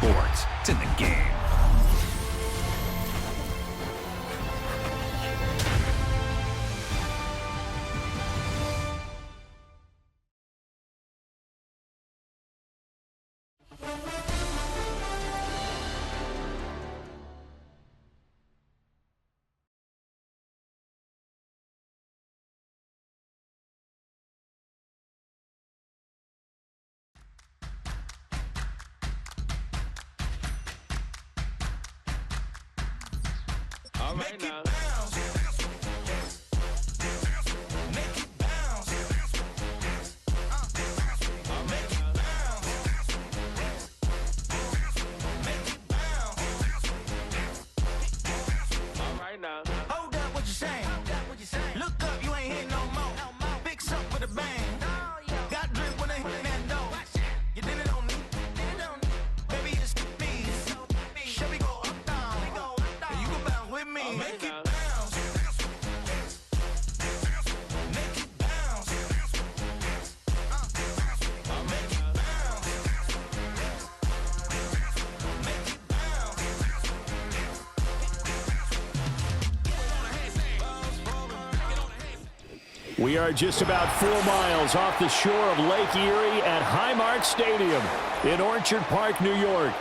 sports. It's in the game. All right now. Hold up, what you saying? Look up, you ain't hitting no more. Fix up with a bang. Got drink when they hit that door. You did it on me. Baby, it's me. Shall we go up, down? You go bounce with me. Make it bounce. Make it bounce. Make it bounce. Make it bounce. We are just about 4 miles off the shore of Lake Erie at Highmark Stadium in Orchard Park, New York.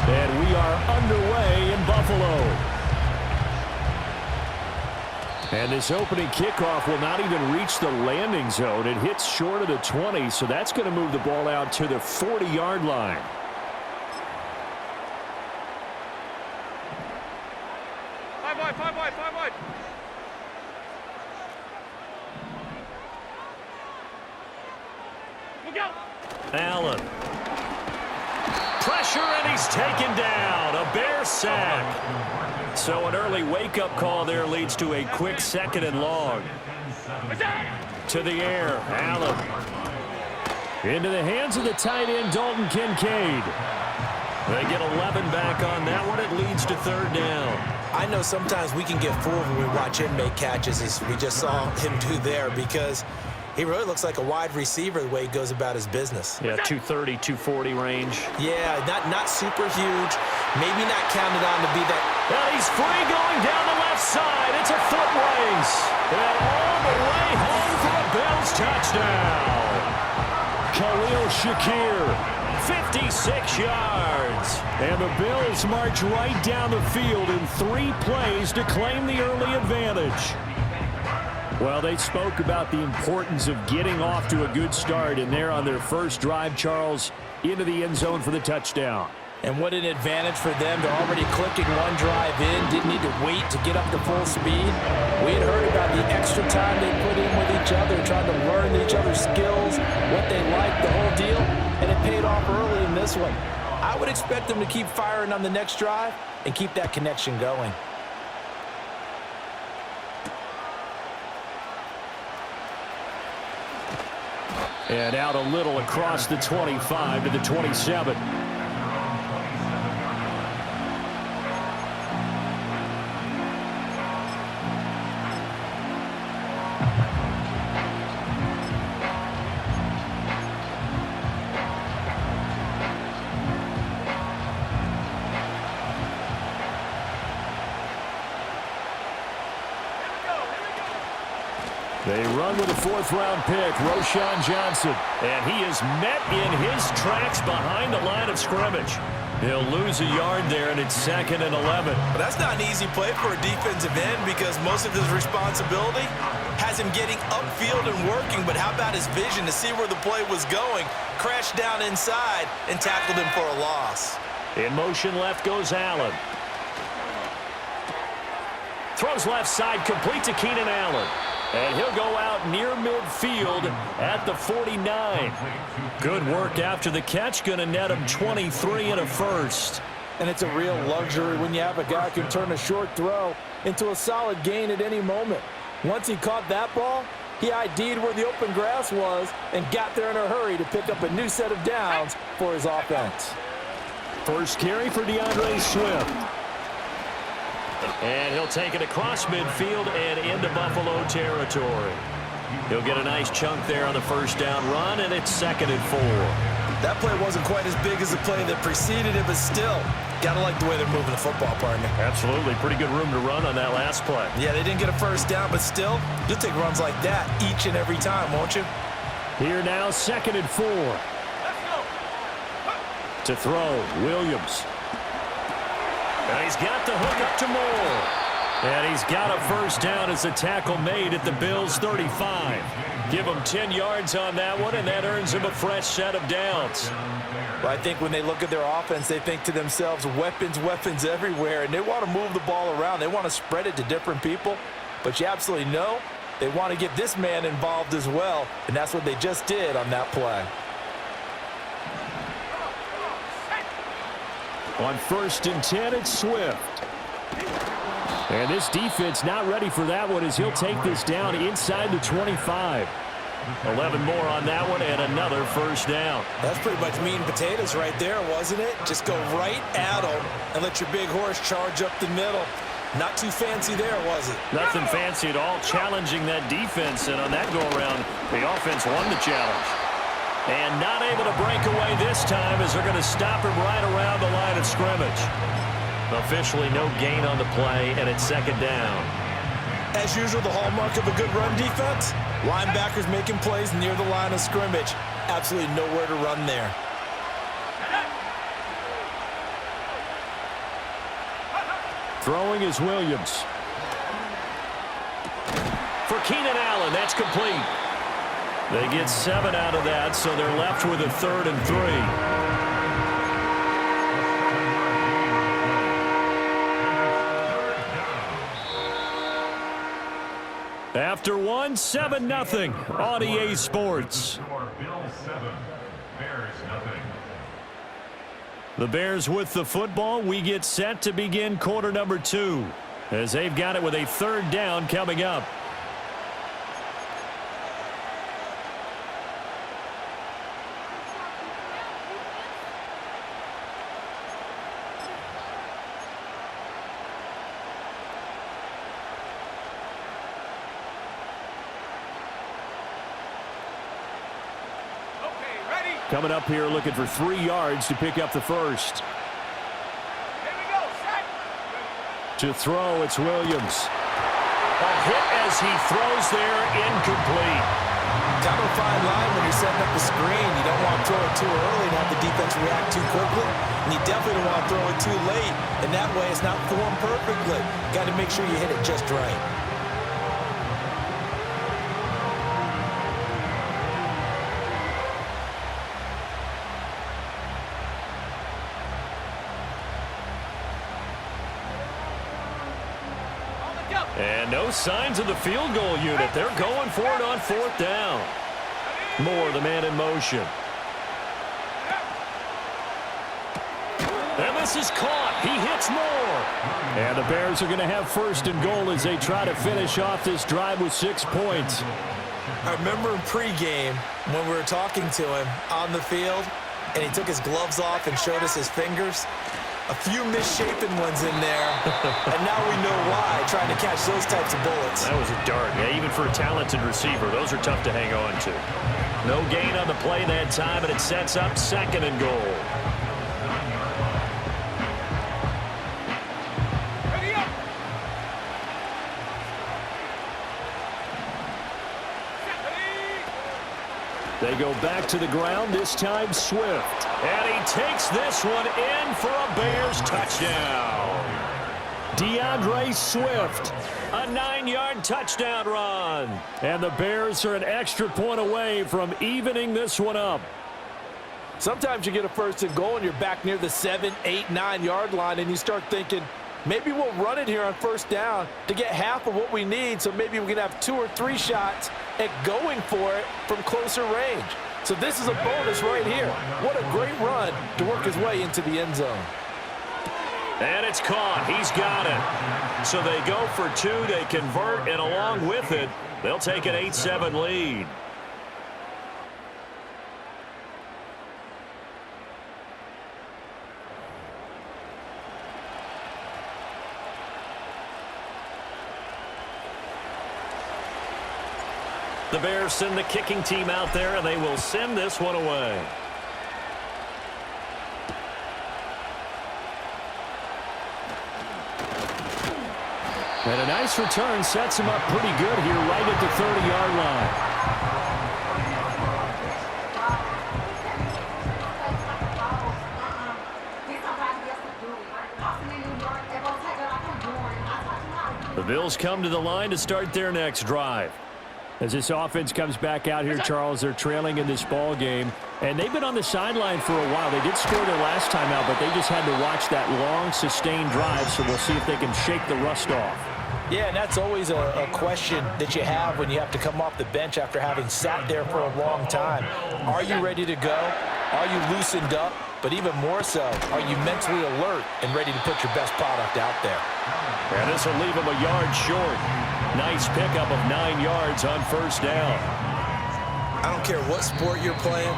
And we are underway in Buffalo. And this opening kickoff will not even reach the landing zone. It hits short of the 20, so that's going to move the ball out to the 40-yard line. Five wide. Look out. Allen. Pressure, and he's taken down. A Bear sack. So an early wake-up call there leads to a quick 2nd and long. To the air, Allen. Into the hands of the tight end, Dalton Kincaid. They get 11 back on that one. It leads to 3rd down. I know sometimes we can get fooled when we watch him make catches, as we just saw him do there, because he really looks like a wide receiver the way he goes about his business. Yeah, 230, 240 range. Yeah, not super huge. Maybe not counted on to be that. And he's free going down the left side. It's a foot race. And all the way home for a Bills touchdown. Khalil Shakir. 56 yards. And the Bills march right down the field in 3 plays to claim the early advantage. Well, they spoke about the importance of getting off to a good start, and they're on their first drive, Charles, into the end zone for the touchdown. And what an advantage for them. They're already clicking one drive in. Didn't need to wait to get up to full speed. We had heard about the extra time they put in with each other, trying to learn each other's skills, what they liked, the whole deal, and it paid off early in this one. I would expect them to keep firing on the next drive and keep that connection going. And out a little across the 25 to the 27. They run with a 4th-round pick, Roschon Johnson. And he is met in his tracks behind the line of scrimmage. He'll lose a yard there, and it's 2nd and 11. But that's not an easy play for a defensive end, because most of his responsibility has him getting upfield and working. But how about his vision to see where the play was going? Crashed down inside and tackled him for a loss. In motion left goes Allen. Throws left side, complete to Keenan Allen. And he'll go out near midfield at the 49. Good work after the catch. Going to net him 23 and a first. And it's a real luxury when you have a guy who can turn a short throw into a solid gain at any moment. Once he caught that ball, he ID'd where the open grass was and got there in a hurry to pick up a new set of downs for his offense. First carry for DeAndre Swift. And he'll take it across midfield and into Buffalo territory. He'll get a nice chunk there on the first down run, and it's 2nd and 4. That play wasn't quite as big as the play that preceded it, but still, got to like the way they're moving the football, partner. Absolutely. Pretty good room to run on that last play. Yeah, they didn't get a first down, but still, you'll take runs like that each and every time, won't you? Here now, 2nd and 4. To throw, Williams. And he's got the hook up to Moore. And he's got a first down as a tackle made at the Bills' 35. Give him 10 yards on that one, and that earns him a fresh set of downs. Well, I think when they look at their offense, they think to themselves, weapons, weapons everywhere, and they want to move the ball around. They want to spread it to different people, but you absolutely know they want to get this man involved as well, and that's what they just did on that play. On 1st and 10, it's Swift. And this defense not ready for that one as he'll take this down inside the 25. 11 more on that one and another first down. That's pretty much meat and potatoes right there, wasn't it? Just go right at them and let your big horse charge up the middle. Not too fancy there, was it? Nothing fancy at all, challenging that defense. And on that go-around, the offense won the challenge. And not able to break away this time as they're going to stop him right around the line of scrimmage. Officially no gain on the play, and it's 2nd down. As usual, the hallmark of a good run defense, linebackers making plays near the line of scrimmage. Absolutely nowhere to run there. Throwing is Williams. For Keenan Allen, that's complete. They get 7 out of that, so they're left with a 3rd and 3. After 1, 7-0 on EA Sports. The Bears with the football. We get set to begin quarter number 2 as they've got it with a 3rd down coming up. Coming up here looking for 3 yards to pick up the first. Here we go, set. To throw, it's Williams. A hit as he throws there, incomplete. Kind of a fine line when you're setting up the screen. You don't want to throw it too early and have the defense react too quickly. And you definitely don't want to throw it too late. And that way it's not formed perfectly. Got to make sure you hit it just right. And no signs of the field goal unit. They're going for it on 4th down. Moore, the man in motion. And this is caught. He hits Moore. And the Bears are going to have 1st and goal as they try to finish off this drive with 6 points. I remember in pregame when we were talking to him on the field, and he took his gloves off and showed us his fingers. A few misshapen ones in there, and now we know why, trying to catch those types of bullets. That was a dart. Yeah, even for a talented receiver, those are tough to hang on to. No gain on the play that time, and it sets up 2nd and goal. Ready up. They go back to the ground, this time Swift. And he takes this one in for a Bears touchdown. DeAndre Swift, a 9-yard touchdown run. And the Bears are an extra point away from evening this one up. Sometimes you get a 1st and goal and you're back near the 7, 8, 9-yard line, and you start thinking, maybe we'll run it here on 1st down to get half of what we need, so maybe we can have 2 or 3 shots at going for it from closer range. So this is a bonus right here. What a great run to work his way into the end zone. And it's caught. He's got it. So they go for 2. They convert, and along with it, they'll take an 8-7 lead. The Bears send the kicking team out there, and they will send this one away. And a nice return sets him up pretty good here right at the 30-yard line. The Bills come to the line to start their next drive. As this offense comes back out here, Charles, they're trailing in this ball game, and they've been on the sideline for a while. They did score their last time out, but they just had to watch that long, sustained drive, so we'll see if they can shake the rust off. Yeah, and that's always a question that you have when you have to come off the bench after having sat there for a long time. Are you ready to go? Are you loosened up? But even more so, are you mentally alert and ready to put your best product out there? And this will leave him a yard short. Nice pickup of 9 yards on first down. I don't care what sport you're playing.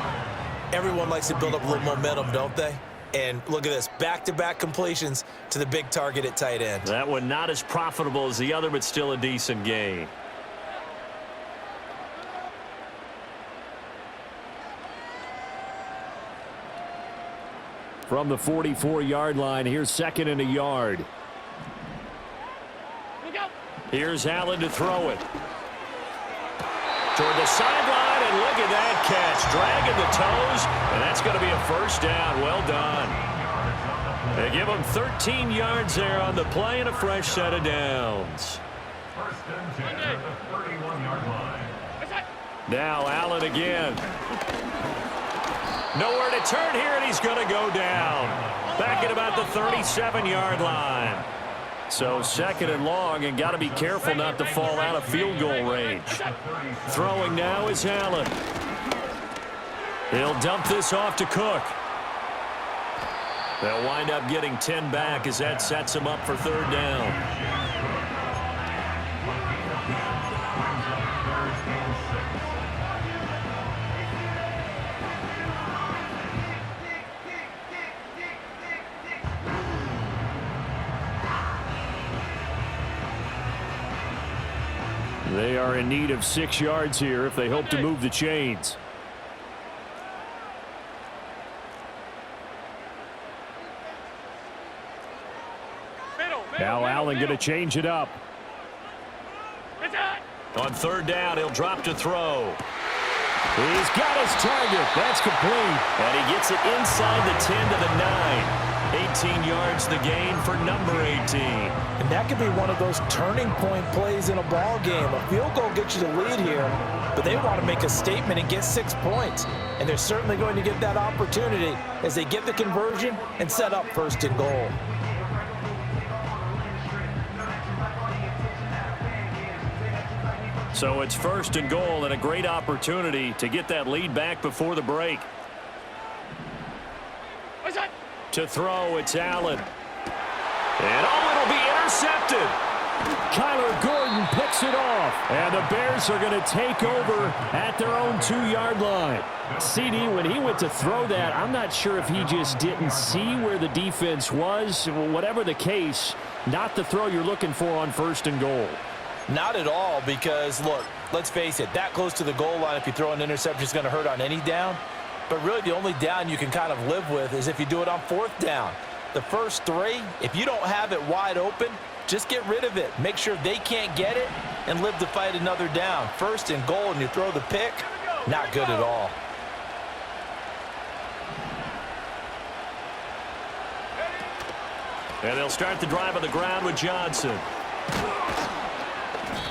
Everyone likes to build up a little momentum, don't they? And look at this, back-to-back completions to the big target at tight end. That one not as profitable as the other, but still a decent gain. From the 44-yard line, here's 2nd and a yard. Here's Allen to throw it. Toward the sideline, and look at that catch. Dragging the toes, and that's going to be a first down. Well done. They give him 13 yards there on the play and a fresh set of downs. Now Allen again. Nowhere to turn here, and he's going to go down. Back at about the 37-yard line. So 2nd and long, and got to be careful not to fall out of field goal range. Throwing now is Allen. He'll dump this off to Cook. They'll wind up getting 10 back as that sets him up for 3rd down. They are in need of 6 yards here if they hope to move the chains. Now Allen going to change it up. On 3rd down, he'll drop to throw. He's got his target. That's complete. And he gets it inside the 10 to the 9. 18 yards the gain for number 18. And that could be one of those turning point plays in a ball game. A field goal gets you the lead here, but they want to make a statement and get 6 points. And they're certainly going to get that opportunity as they get the conversion and set up 1st and goal. So it's 1st and goal and a great opportunity to get that lead back before the break. To throw, it's Allen. And it'll be intercepted. Kyler Gordon picks it off. And the Bears are going to take over at their own 2-yard line. CD, when he went to throw that, I'm not sure if he just didn't see where the defense was. Whatever the case, not the throw you're looking for on 1st and goal. Not at all, because, look, let's face it, that close to the goal line, if you throw an interception, is going to hurt on any down. But really, the only down you can kind of live with is if you do it on 4th down. The first 3, if you don't have it wide open, just get rid of it. Make sure they can't get it and live to fight another down. 1st and goal, and you throw the pick, not good at all. And they'll start the drive on the ground with Johnson.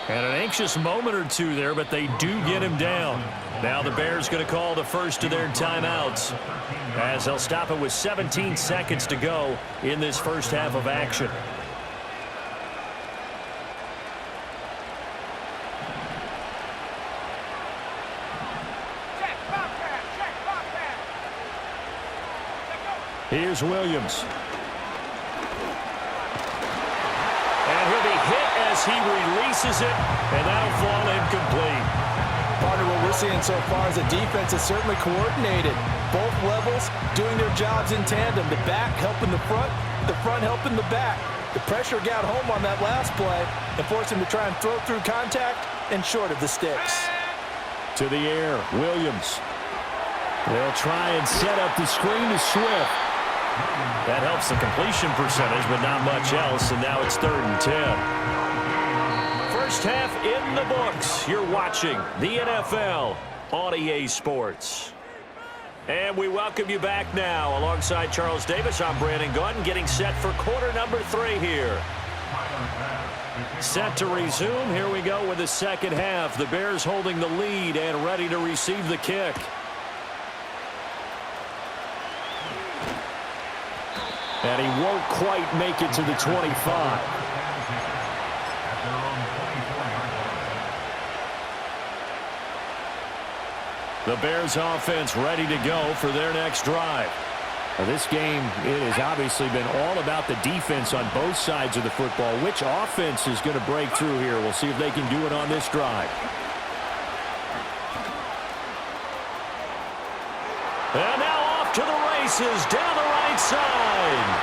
And an anxious moment or two there, but they do get him down. Now the Bears going to call the first of their timeouts as they'll stop it with 17 seconds to go in this first half of action. Here's Williams. And he'll be hit as he releases it, and that'll fall incomplete. Partner, what we're seeing so far is the defense is certainly coordinated. Both levels doing their jobs in tandem. The back helping the front helping the back. The pressure got home on that last play and forced him to try and throw through contact and short of the sticks. To the air, Williams. They'll try and set up the screen to Swift. That helps the completion percentage, but not much else, and now it's 3rd and 10. First half in the books. You're watching the NFL on EA Sports. And we welcome you back now. Alongside Charles Davis, I'm Brandon Gunn, getting set for quarter number 3 here. Set to resume. Here we go with the second half. The Bears holding the lead and ready to receive the kick. And he won't quite make it to the 25. The Bears offense ready to go for their next drive. Now this game, it has obviously been all about the defense on both sides of the football. Which offense is going to break through here? We'll see if they can do it on this drive. And now off to the races down the right side.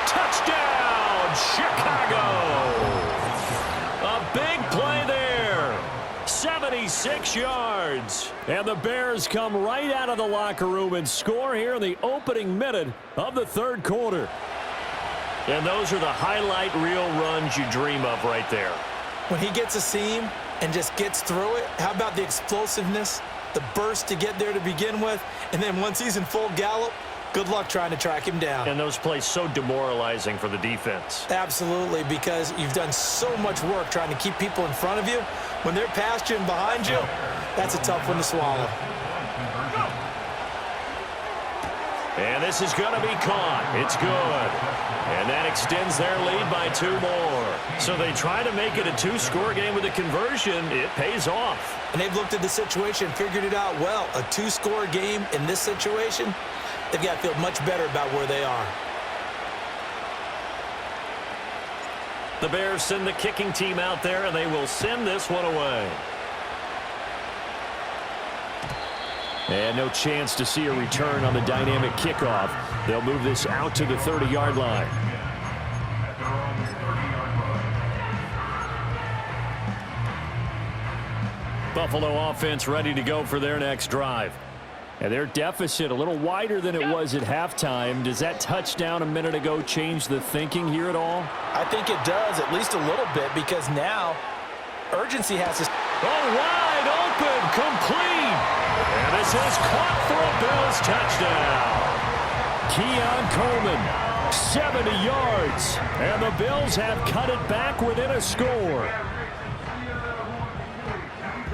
Touchdown, Chicago. A big play there. 76 yards. And the Bears come right out of the locker room and score here in the opening minute of the 3rd quarter. And those are the highlight reel runs you dream of right there. When he gets a seam and just gets through it, how about the explosiveness, the burst to get there to begin with, and then once he's in full gallop, good luck trying to track him down. And those plays so demoralizing for the defense. Absolutely, because you've done so much work trying to keep people in front of you. When they're past you and behind you, that's a tough one to swallow. And this is going to be caught. It's good. And that extends their lead by 2 more. So they try to make it a 2-score game with a conversion. It pays off. And they've looked at the situation and figured it out well. A 2-score game in this situation, they've got to feel much better about where they are. The Bears send the kicking team out there, and they will send this one away. And no chance to see a return on the dynamic kickoff. They'll move this out to the 30-yard line. Buffalo offense ready to go for their next drive. And their deficit a little wider than it was at halftime. Does that touchdown a minute ago change the thinking here at all? I think it does, at least a little bit, because now urgency has to... Oh, wide open, complete. And this is caught for a Bills touchdown. Keon Coleman, 70 yards. And the Bills have cut it back within a score.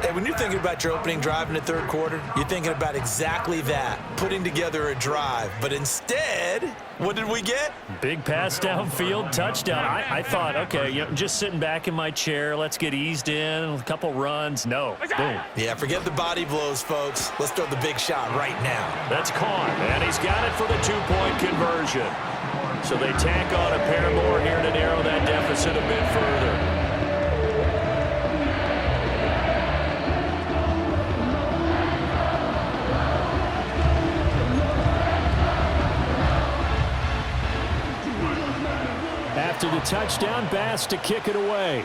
Hey, when you're thinking about your opening drive in the 3rd quarter, you're thinking about exactly that, putting together a drive. But instead, what did we get? Big pass downfield, touchdown. I thought, okay, just sitting back in my chair, let's get eased in, a couple runs. No, boom. Yeah, forget the body blows, folks. Let's throw the big shot right now. That's caught, and he's got it for the 2-point conversion. So they tack on a pair more here to narrow that deficit a bit further. After the touchdown, Bass to kick it away.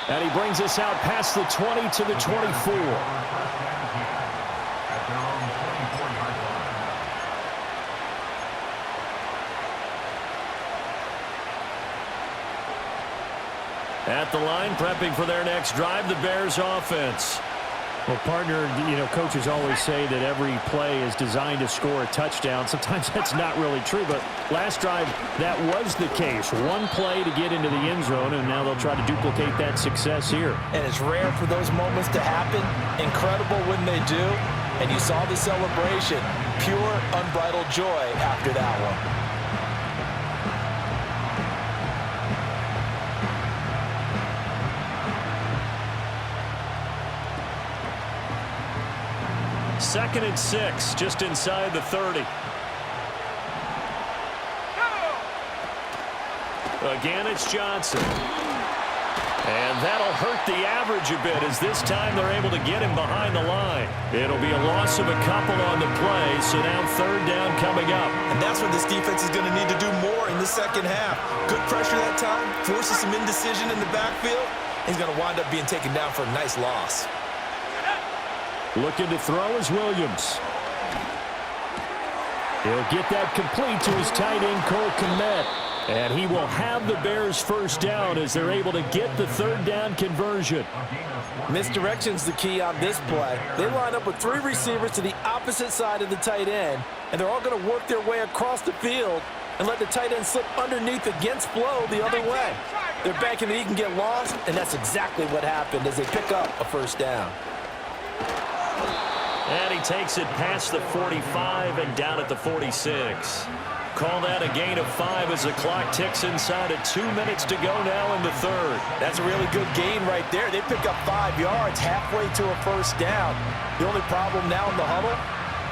And he brings us out past the 20 to the 24. At the line, prepping for their next drive, the Bears offense. Well, partner, coaches always say that every play is designed to score a touchdown. Sometimes that's not really true, but last drive, that was the case. One play to get into the end zone, and now they'll try to duplicate that success here. And it's rare for those moments to happen. Incredible when they do. And you saw the celebration. Pure, unbridled joy after that one. Second and 6, just inside the 30. Again, it's Johnson. And that'll hurt the average a bit as this time they're able to get him behind the line. It'll be a loss of a couple on the play, so now third down coming up. And that's where this defense is going to need to do more in the second half. Good pressure that time, forces some indecision in the backfield. He's going to wind up being taken down for a nice loss. Looking to throw is Williams. He'll get that complete to his tight end, Cole Kmet. And he will have the Bears first down as they're able to get the third down conversion. Misdirection's the key on this play. They line up with 3 receivers to the opposite side of the tight end, and they're all going to work their way across the field and let the tight end slip underneath against flow the other way. They're banking that he can get lost, and that's exactly what happened as they pick up a first down. And he takes it past the 45 and down at the 46. Call that a gain of 5 as the clock ticks inside of 2 minutes to go now in the third. That's a really good gain right there. They pick up 5 yards halfway to a first down. The only problem now in the huddle,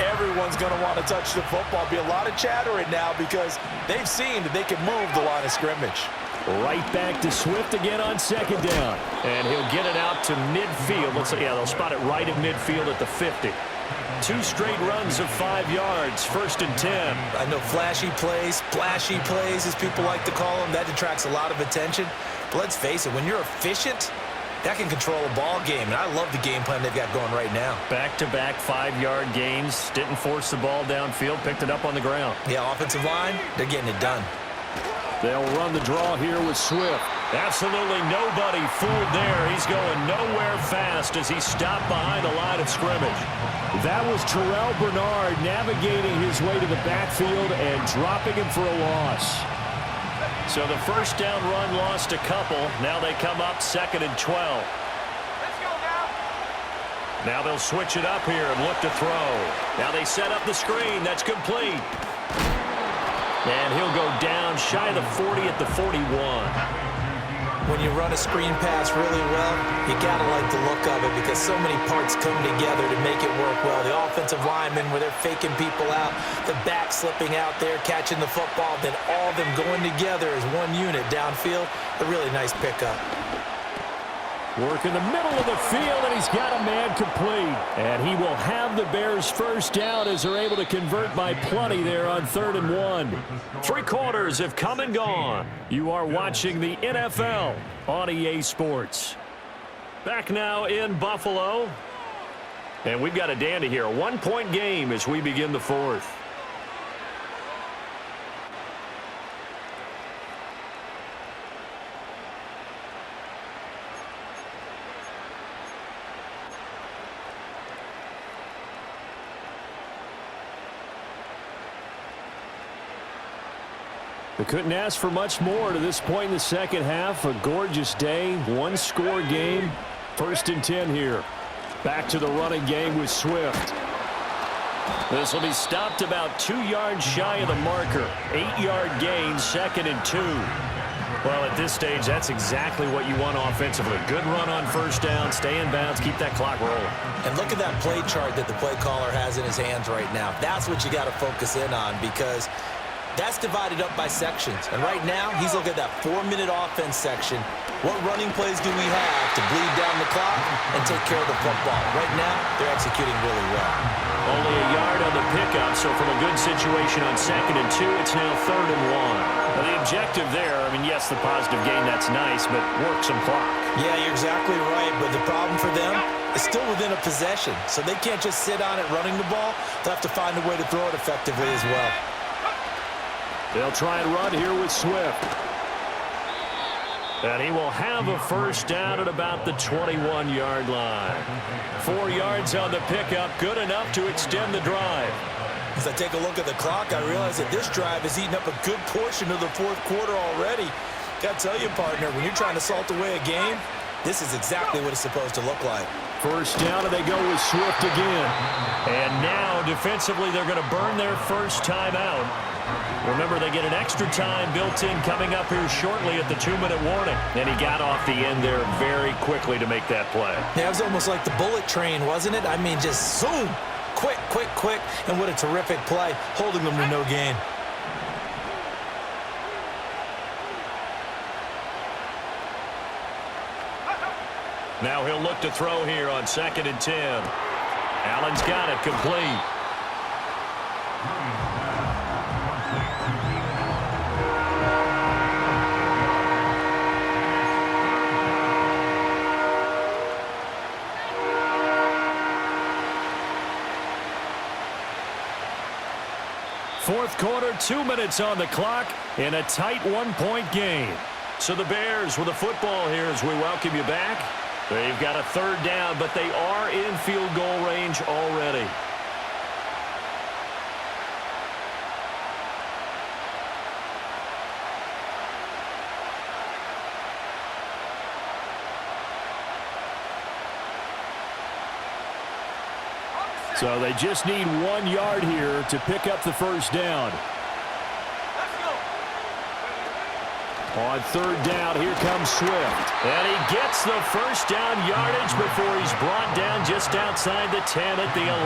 everyone's going to want to touch the football. Be a lot of chattering now because they've seen that they can move the line of scrimmage. Right back to Swift again on second down. And he'll get it out to midfield. They'll spot it right at midfield at the 50. 2 straight runs of 5 yards, first and 10. I know flashy plays, splashy plays, as people like to call them, that attracts a lot of attention. But let's face it, when you're efficient, that can control a ball game. And I love the game plan they've got going right now. Back-to-back 5-yard gains. Didn't force the ball downfield, picked it up on the ground. Yeah, offensive line, they're getting it done. They'll run the draw here with Swift. Absolutely nobody fooled there. He's going nowhere fast as he stopped behind the line of scrimmage. That was Terrell Bernard navigating his way to the backfield and dropping him for a loss. So the first down run lost a couple. Now they come up second and 12. Let's go now. Now they'll switch it up here and look to throw. Now they set up the screen. That's complete. And he'll go down shy of the 40 at the 41. When you run a screen pass really well, you got to like the look of it because so many parts come together to make it work well. The offensive linemen, where they're faking people out, the back slipping out there, catching the football, then all of them going together as one unit downfield. A really nice pickup. Work in the middle of the field, and he's got a man complete. And he will have the Bears first down as they're able to convert by plenty there on 3rd and 1. 3 quarters have come and gone. You are watching the NFL on EA Sports. Back now in Buffalo. And we've got a dandy here. A 1-point game as we begin the 4th. They couldn't ask for much more to this point in the second half. A gorgeous day, 1-score game. 1st and 10 here. Back to the running game with Swift. This will be stopped about 2 yards shy of the marker. 8-yard gain, 2nd and 2. Well, at this stage, that's exactly what you want offensively. Good run on first down, stay in bounds, keep that clock rolling. And look at that play chart that the play caller has in his hands right now. That's what you got to focus in on because that's divided up by sections. And right now, he's looking at that 4-minute offense section. What running plays do we have to bleed down the clock and take care of the football? Right now, they're executing really well. Only a yard on the pickup, so from a good situation on 2nd and 2, it's now 3rd and 1. Now the objective there, yes, the positive gain, that's nice, but work some clock. Yeah, you're exactly right, but the problem for them is still within a possession, so they can't just sit on it running the ball. They'll have to find a way to throw it effectively as well. They'll try and run here with Swift. And he will have a first down at about the 21-yard line. 4 yards on the pickup, good enough to extend the drive. As I take a look at the clock, I realize that this drive has eaten up a good portion of the 4th quarter already. Got to tell you, partner, when you're trying to salt away a game, this is exactly what it's supposed to look like. First down, and they go with Swift again. And now, defensively, they're going to burn their first time out. Remember, they get an extra time built in coming up here shortly at the 2-minute warning. And he got off the end there very quickly to make that play. Yeah, it was almost like the bullet train, wasn't it? I mean, just zoom. Quick, quick, quick. And what a terrific play, holding them to no gain. Now he'll look to throw here on 2nd and 10. Allen's got it complete. Fourth quarter, 2 minutes on the clock in a tight 1-point game. So the Bears with the football here as we welcome you back. They've got a 3rd down, but they are in field goal range already. So they just need 1 yard here to pick up the 1st down. On 3rd down, here comes Swift. And he gets the 1st down yardage before he's brought down just outside the 10 at the 11.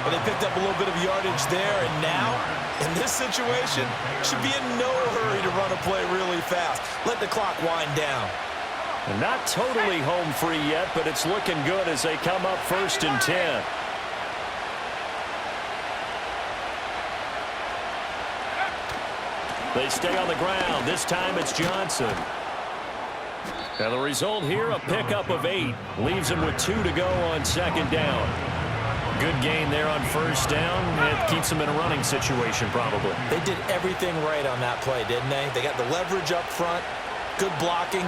Well, they picked up a little bit of yardage there, and now, in this situation, should be in no hurry to run a play really fast. Let the clock wind down. And not totally home free yet, but it's looking good as they come up 1st and 10. They stay on the ground. This time it's Johnson. And the result here, a pickup of 8. Leaves him with 2 to go on 2nd down. Good gain there on 1st down. It keeps him in a running situation probably. They did everything right on that play, didn't they? They got the leverage up front, good blocking,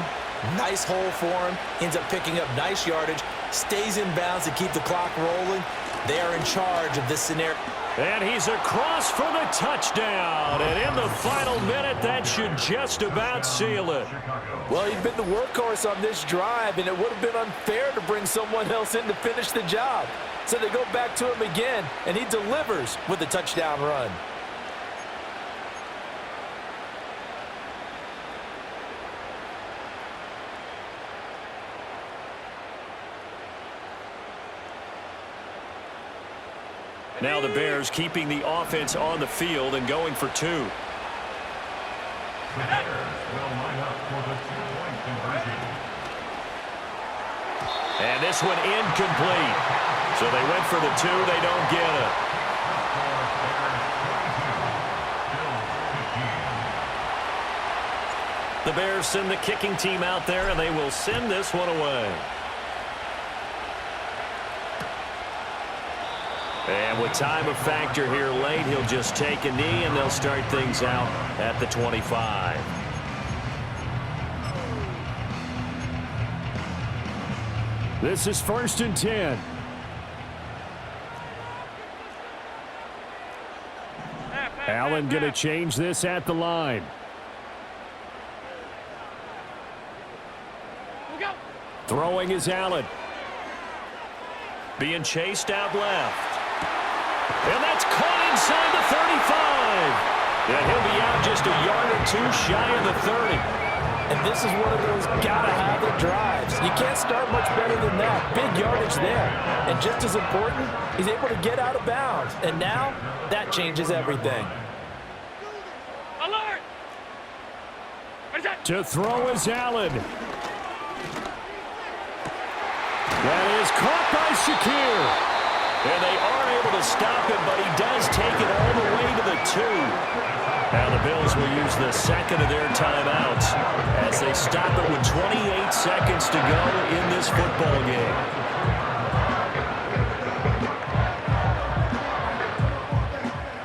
nice hole for him. Ends up picking up nice yardage, stays in bounds to keep the clock rolling. They are in charge of this scenario. And he's across for the touchdown. And in the final minute, that should just about seal it. Well, he'd been the workhorse on this drive, and it would have been unfair to bring someone else in to finish the job. So they go back to him again, and he delivers with a touchdown run. Now the Bears keeping the offense on the field and going for 2. The Bears will line up for the 2-point conversion. And this one incomplete. So they went for the 2. They don't get it. The Bears send the kicking team out there, and they will send this one away. And with time a factor here late, he'll just take a knee, and they'll start things out at the 25. This is 1st and 10. Allen going to change this at the line. Throwing is Allen. Being chased out left. And that's caught inside the 35. And he'll be out just a yard or 2 shy of the 30. And this is one of those gotta-have-it drives. You can't start much better than that. Big yardage there. And just as important, he's able to get out of bounds. And now, that changes everything. Alert! To throw is Allen. That is caught by Shakir. And they are able to stop him, but he does take it all the way to the 2. Now the Bills will use the 2nd of their timeouts as they stop it with 28 seconds to go in this football game.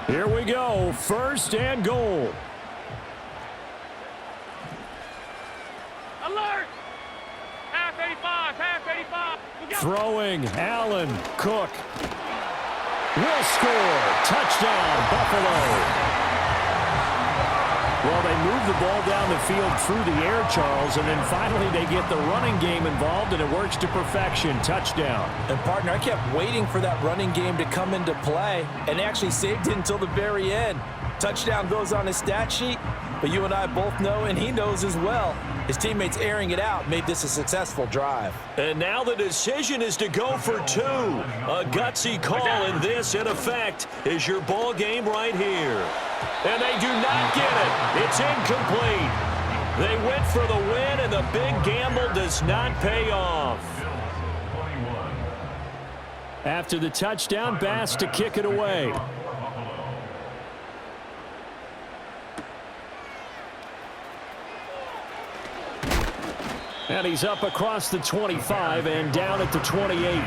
Here we go, 1st and goal. Alert! Half 85, half 85. Throwing, Allen, Cook. Will score. Touchdown, Buffalo. Well, they move the ball down the field through the air, Charles, and then finally they get the running game involved, and it works to perfection. Touchdown. And, partner, I kept waiting for that running game to come into play, and actually saved it until the very end. Touchdown goes on his stat sheet, but you and I both know, and he knows as well, his teammates airing it out made this a successful drive. And now the decision is to go for 2. A gutsy call, and this, in effect, is your ball game right here. And they do not get it. It's incomplete. They went for the win, and the big gamble does not pay off. After the touchdown, Bass to kick it away. And he's up across the 25 and down at the 28.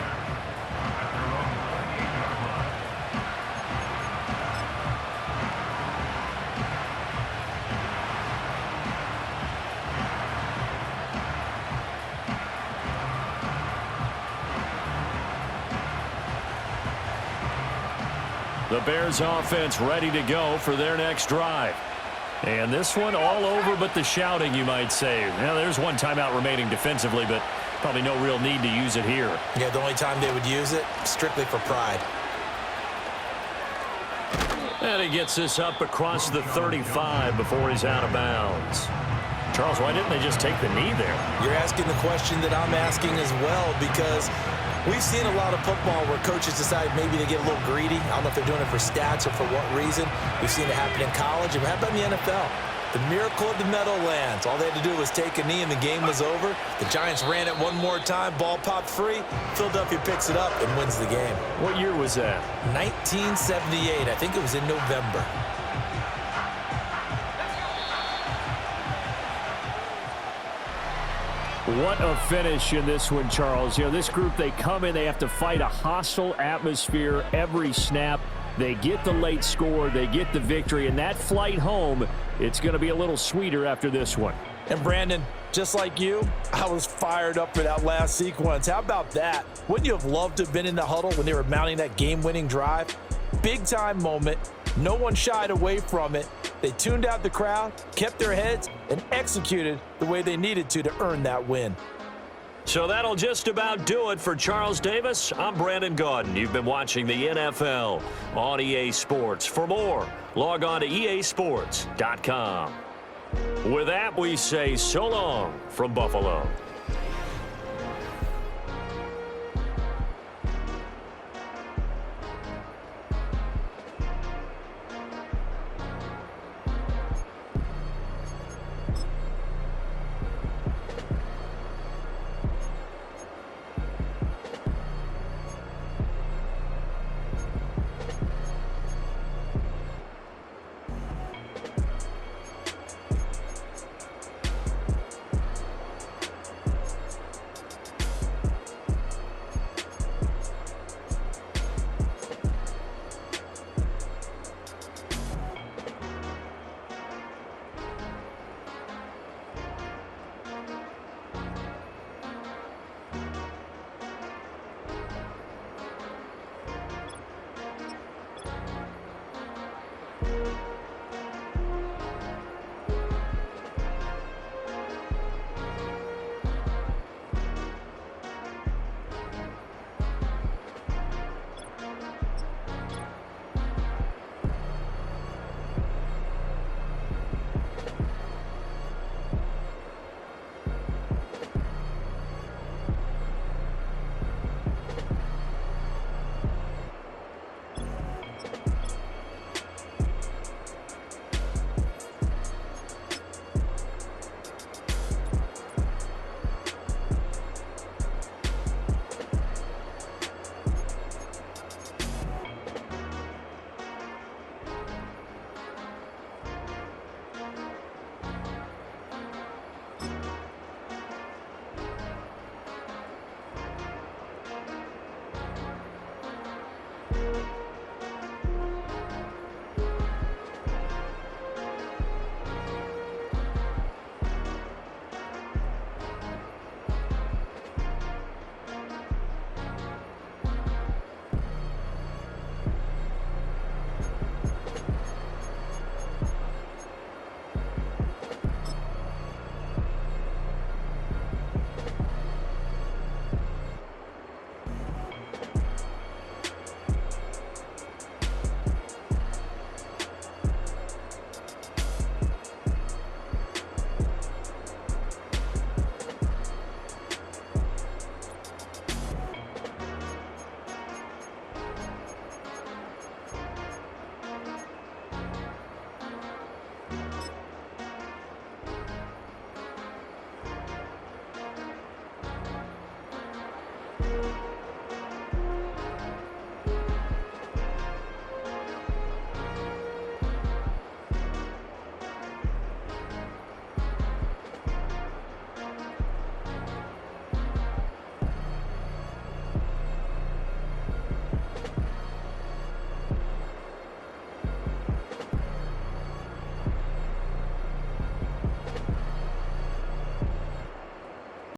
The Bears offense ready to go for their next drive. And this one all over but the shouting, you might say. Now, there's one timeout remaining defensively, but probably no real need to use it here. Yeah, the only time they would use it, strictly for pride. And he gets this up across the 35 before he's out of bounds. Charles, why didn't they just take the knee there? You're asking the question that I'm asking as well, because we've seen a lot of football where coaches decide maybe they get a little greedy. I don't know if they're doing it for stats or for what reason. We've seen it happen in college. And how about in the NFL? The miracle of the Meadowlands. All they had to do was take a knee and the game was over. The Giants ran it one more time. Ball popped free. Philadelphia picks it up and wins the game. What year was that? 1978. I think it was in November. What a finish in this one, Charles. You know, this group, they come in, they have to fight a hostile atmosphere every snap. They get the late score, they get the victory, and that flight home, it's going to be a little sweeter after this one. And Brandon, just like you, I was fired up for that last sequence. How about that? Wouldn't you have loved to have been in the huddle when they were mounting that game-winning drive? Big-time moment. No one shied away from it. They tuned out the crowd, kept their heads, and executed the way they needed to earn that win. So that'll just about do it for Charles Davis. I'm Brandon Gaudin. You've been watching the NFL on EA Sports. For more, log on to easports.com. With that, we say so long from Buffalo.